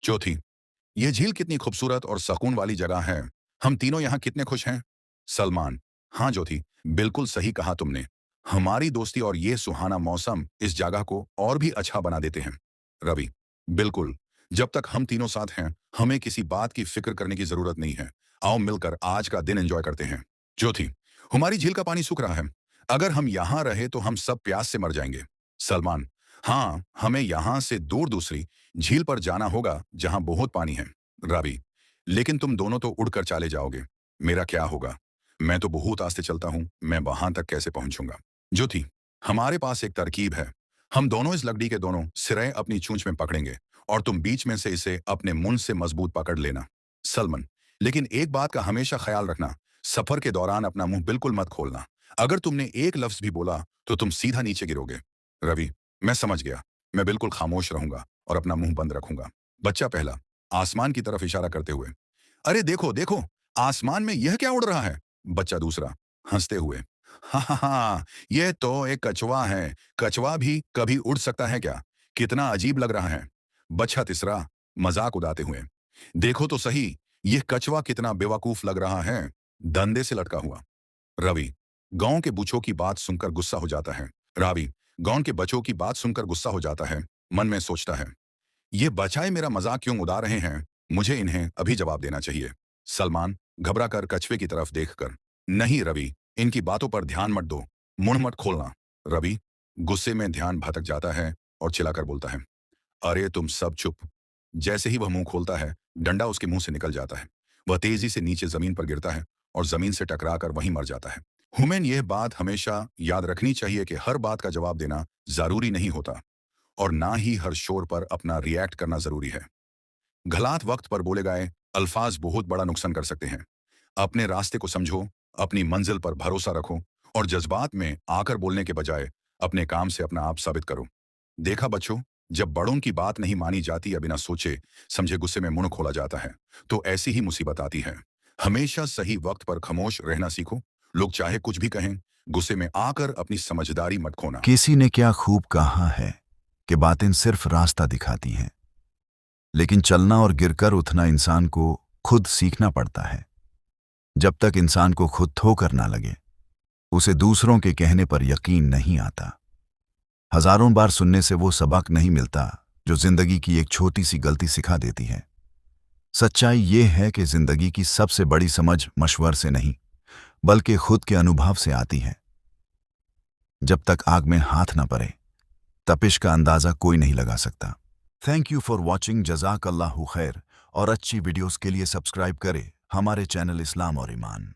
चौथी, ये झील कितनी खूबसूरत और सुकून वाली जगह है। हम तीनों यहाँ कितने खुश हैं। सलमान, हाँ ज्योति, बिल्कुल सही कहा तुमने। हमारी दोस्ती और ये सुहाना मौसम इस जगह को और भी अच्छा बना देते हैं। रवि, बिल्कुल। जब तक हम तीनों साथ हैं, हमें किसी बात की फिक्र करने की जरूरत नहीं है। आओ मिलकर आज का दिन एंजॉय करते हैं। ज्योति, हमारी झील का पानी सूख रहा है। अगर हम यहाँ रहे तो हम सब प्यास से मर जाएंगे। सलमान, हाँ, हमें यहाँ से दूर दूसरी झील पर जाना होगा जहाँ बहुत पानी है। रवि, लेकिन तुम दोनों तो उड़कर चले जाओगे। मेरा क्या होगा। मैं तो बहुत आस्ते चलता हूँ, मैं वहां तक कैसे पहुंचूंगा। ज्योति, हमारे पास एक तरकीब है। हम दोनों इस लकड़ी के दोनों सिरे अपनी चूंच में पकड़ेंगे और तुम बीच में से इसे अपने मुंह से मजबूत पकड़ लेना। सलमान, लेकिन एक बात का हमेशा ख्याल रखना, सफर के दौरान अपना मुंह बिल्कुल मत खोलना। अगर तुमने एक लफ्ज भी बोला तो तुम सीधा नीचे गिरोगे। रवि, मैं समझ गया। मैं बिल्कुल खामोश रहूंगा और अपना मुंह बंद रखूंगा। बच्चा पहला, आसमान की तरफ इशारा करते हुए, अरे देखो देखो, आसमान में यह क्या उड़ रहा है। बच्चा दूसरा, हंसते हुए, हा हा हा, यह तो एक कछुआ है। कछुआ भी कभी उड़ सकता है क्या। कितना अजीब लग रहा है। बच्चा तीसरा, मजाक उड़ाते हुए, देखो तो सही, यह कछुआ कितना बेवकूफ लग रहा है, धंधे से लटका हुआ। रवि, गांव के बच्चों की बात सुनकर गुस्सा हो जाता है। रावी, गांव के बच्चों की बात सुनकर गुस्सा हो जाता है। मन में सोचता है, ये बचाए मेरा मजाक क्यों उड़ा रहे हैं। मुझे इन्हें अभी जवाब देना चाहिए। सलमान, घबरा कर कछुए की तरफ देखकर, नहीं रवि, इनकी बातों पर ध्यान मत दो, मुंह मत खोलना। रवि, गुस्से में ध्यान भटक जाता है और चिल्लाकर बोलता है, अरे तुम सब चुप। जैसे ही वह मुंह खोलता है, डंडा उसके मुंह से निकल जाता है। वह तेजी से नीचे जमीन पर गिरता है और जमीन से टकराकर वहीं मर जाता है। हुमेन, यह बात हमेशा याद रखनी चाहिए कि हर बात का जवाब देना जरूरी नहीं होता और ना ही हर शोर पर अपना रिएक्ट करना जरूरी है। गलत वक्त पर बोले गए अल्फाज बहुत बड़ा नुकसान कर सकते हैं। अपने रास्ते को समझो, अपनी मंजिल पर भरोसा रखो और जज्बात में आकर बोलने के बजाय अपने काम से अपना आप साबित करो। देखा बच्चों, जब बड़ों की बात नहीं मानी जाती या बिना सोचे समझे गुस्से में मुंह खोला जाता है तो ऐसी ही मुसीबत आती है। हमेशा सही वक्त पर खामोश रहना सीखो। लोग चाहे कुछ भी कहें, गुस्से में आकर अपनी समझदारी मत खोना। किसी ने क्या खूब कहा है कि बातें सिर्फ रास्ता दिखाती हैं, लेकिन चलना और गिरकर उठना इंसान को खुद सीखना पड़ता है। जब तक इंसान को खुद ठोकर ना लगे, उसे दूसरों के कहने पर यकीन नहीं आता। हजारों बार सुनने से वो सबक नहीं मिलता जो जिंदगी की एक छोटी सी गलती सिखा देती है। सच्चाई ये है कि जिंदगी की सबसे बड़ी समझ मशवर से नहीं, बल्कि खुद के अनुभव से आती है। जब तक आग में हाथ न पड़े, तपिश का अंदाजा कोई नहीं लगा सकता। थैंक यू फॉर वॉचिंग, जज़ाकल्लाहु खैर। और अच्छी वीडियोस के लिए सब्सक्राइब करें हमारे चैनल इस्लाम और ईमान।